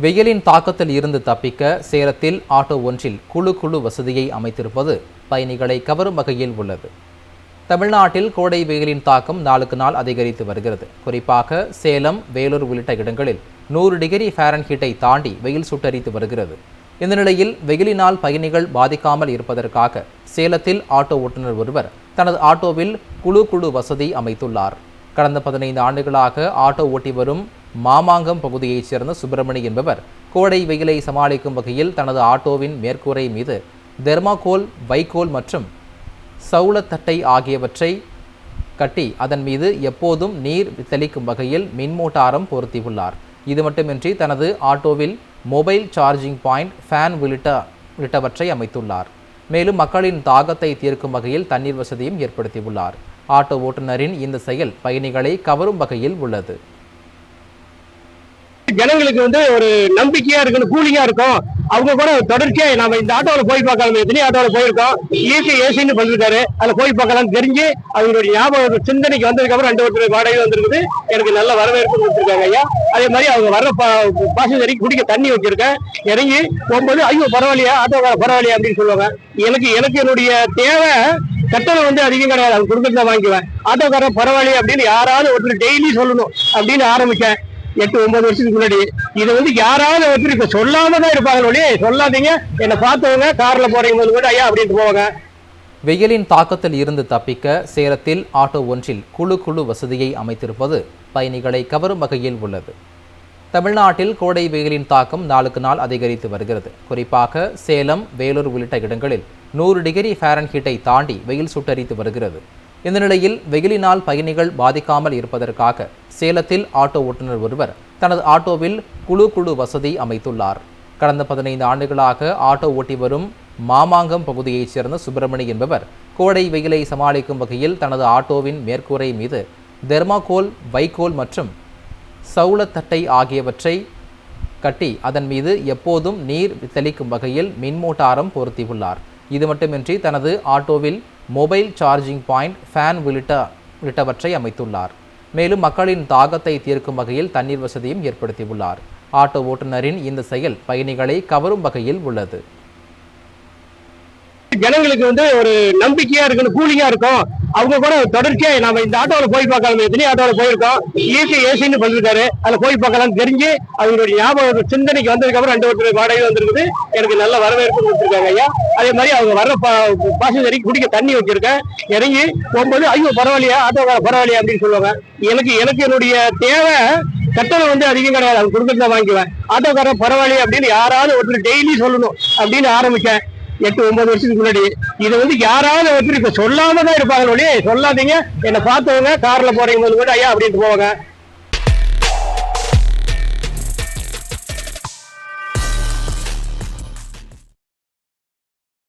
வெயிலின் தாக்கத்தில் இருந்து தப்பிக்க சேலத்தில் ஆட்டோ ஒன்றில் குழு வசதியை அமைத்திருப்பது பயணிகளை கவரும் வகையில் உள்ளது. தமிழ்நாட்டில் கோடை வெயிலின் தாக்கம் நாளுக்கு நாள் அதிகரித்து வருகிறது. குறிப்பாக சேலம், வேலூர் உள்ளிட்ட இடங்களில் 100 டிகிரி ஃபாரன்ஹீட்டை தாண்டி வெயில் சுட்டரித்து வருகிறது. இந்த நிலையில் வெயிலினால் பயணிகள் பாதிக்காமல் இருப்பதற்காக சேலத்தில் ஆட்டோ ஓட்டுநர் ஒருவர் தனது ஆட்டோவில் குழு வசதி அமைத்துள்ளார். கடந்த 15 ஆண்டுகளாக ஆட்டோ ஓட்டி வரும் மாமாங்கம் பகுதியைச் சேர்ந்த சுப்பிரமணி என்பவர் கோடை வெயிலை சமாளிக்கும் வகையில் தனது ஆட்டோவின் மேற்கூரை மீது தெர்மாகோல், வைக்கோல் மற்றும் சவுளத்தட்டை ஆகியவற்றை கட்டி அதன் மீது எப்போதும் நீர் தெளிக்கும் வகையில் மின்மோட்டாரம் பொருத்தியுள்ளார். இது மட்டுமின்றி தனது ஆட்டோவில் மொபைல் சார்ஜிங் பாயிண்ட், ஃபேன் உள்ளிட்டவற்றை அமைத்துள்ளார். மேலும் மக்களின் தாகத்தை தீர்க்கும் வகையில் தண்ணீர் வசதியும் ஏற்படுத்தியுள்ளார். ஆட்டோ ஓட்டுநரின் இந்த செயல் பயணிகளை கவரும் வகையில் உள்ளது. ஜனங்களுக்கு ஒரு நம்பிக்கையா இருக்கணும், கூலிங்கா இருக்கும். அவங்க கூட தொடர்ச்சியா நம்ம இந்த ஆட்டோவில் போய் பார்க்கலாம், எத்தனையோ ஆட்டோவில் போயிருக்கோம். ஏசின்னு பண்ணிருக்காரு, அதுல போய் பார்க்கலாம் தெரிஞ்சு அவங்களுடைய ஞாபகம் சிந்தனைக்கு வந்ததுக்கு அப்புறம் 2 வருஷம் வாடகை வந்திருக்குது. எனக்கு நல்ல வரவேற்பு கொடுத்துருக்காங்க ஐயா. அதே மாதிரி அவங்க வர்ற பாசஞ்சரிக்கு குடிக்க தண்ணி வச்சிருக்கேன். இறங்கி போகும்போது ஐயோ பரவாயில்லையா, ஆட்டோக்கார பரவாயில்லையா அப்படின்னு சொல்லுவாங்க. எனக்கு என்னுடைய தேவை கட்டணம் அதிகம் கிடையாது, அவங்க கொடுக்கறத வாங்கிக்குவேன். ஆட்டோக்காரன் பரவாயில்லையா அப்படின்னு யாராவது ஒருத்தர் டெய்லி சொல்லணும் அப்படின்னு ஆரம்பிச்சேன் 8-9 வருஷத்துக்கு முன்னாடி. இது யாராவது ஒருத்தர் இப்ப சொல்லாம தான் இருப்பாங்க, சொல்லாதீங்க. என்னை பார்த்தவங்க கார்ல போறீங்க கூட ஐயா அப்படின்ட்டு போவாங்க. வெயிலின் தாக்கத்தில் இருந்து தப்பிக்க சேலத்தில் ஆட்டோ ஒன்றில் குழு வசதியை அமைத்திருப்பது பயணிகளை கவரும் வகையில் உள்ளது. தமிழ்நாட்டில் கோடை வெயிலின் தாக்கம் நாளுக்கு நாள் அதிகரித்து வருகிறது. குறிப்பாக சேலம், வேலூர் உள்ளிட்ட இடங்களில் 100 டிகிரி ஃபாரன்ஹீட்டை தாண்டி வெயில் சுட்டரித்து வருகிறது. இந்த நிலையில் வெயிலினால் பயணிகள் பாதிக்காமல் இருப்பதற்காக சேலத்தில் ஆட்டோ ஓட்டுநர் ஒருவர் தனது ஆட்டோவில் குழு வசதி அமைத்துள்ளார். கடந்த 15 ஆண்டுகளாக ஆட்டோ ஓட்டி வரும் மாமாங்கம் பகுதியைச் சேர்ந்த சுப்பிரமணி என்பவர் கோடை வெயிலை சமாளிக்கும் வகையில் தனது ஆட்டோவின் மேற்கூரை மீது தெர்மாகோல், வைக்கோல் மற்றும் சவுளத்தட்டை ஆகியவற்றை கட்டி அதன் மீது எப்போதும் நீர் தெளிக்கும் வகையில் மின்மோட்டாரம் பொருத்தியுள்ளார். இது மட்டுமின்றி தனது ஆட்டோவில் மொபைல் சார்ஜிங் பாயிண்ட், ஃபேன் உள்ளிட்டவற்றை அமைத்துள்ளார். மேலும் மக்களின் தாகத்தை தீர்க்கும் வகையில் தண்ணீர் வசதியும் ஏற்படுத்தியுள்ளார். ஆட்டோ ஓட்டுநரின் இந்த செயல் பயணிகளை கவரும் வகையில் உள்ளது. ஜனங்களுக்கு ஒரு நம்பிக்கையா இருக்கணும், கூலிங்கா இருக்கும். அவங்க கூட தொடர்ச்சியா நம்ம இந்த ஆட்டோவில் போய் பார்க்கலாம், எத்தனையோ ஆட்டோவில் போயிருக்கோம். ஏசின்னு பண்ணிருக்காரு, அதுல போய் பார்க்கலாம் தெரிஞ்சு அவங்களுடைய ஞாபகம் சிந்தனைக்கு வந்ததுக்கு அப்புறம் 2 வருஷம் வாடகை வந்திருக்குது. எனக்கு நல்ல வரவேற்பு கொடுத்துருக்காங்க ஐயா. அதே மாதிரி அவங்க வர்ற பாசஞ்சரிக்கு குடிக்க தண்ணி வச்சிருக்கேன். இறங்கி போகும்போது ஐயோ பரவாயில்லையா, ஆட்டோக்கார பரவாயில்லையா அப்படின்னு சொல்லுவாங்க. எனக்கு என்னுடைய தேவை கட்டணம் அதிகம் கிடையாது, அவங்க கொடுக்கறத வாங்கிக்குவேன். ஆட்டோக்காரன் பரவாயில்லையா அப்படின்னு யாராவது ஒருத்தர் டெய்லி சொல்லணும் அப்படின்னு ஆரம்பிச்சேன் 8-9 வருஷத்துக்கு முன்னாடி. இது யாராவது ஒருத்தர் இப்ப சொல்லாம தான் இருப்பாங்க, சொல்லாதீங்க. என்னை பார்த்தவங்க கார்ல போறீங்க கூட ஐயா அப்படின்ட்டு போவாங்க.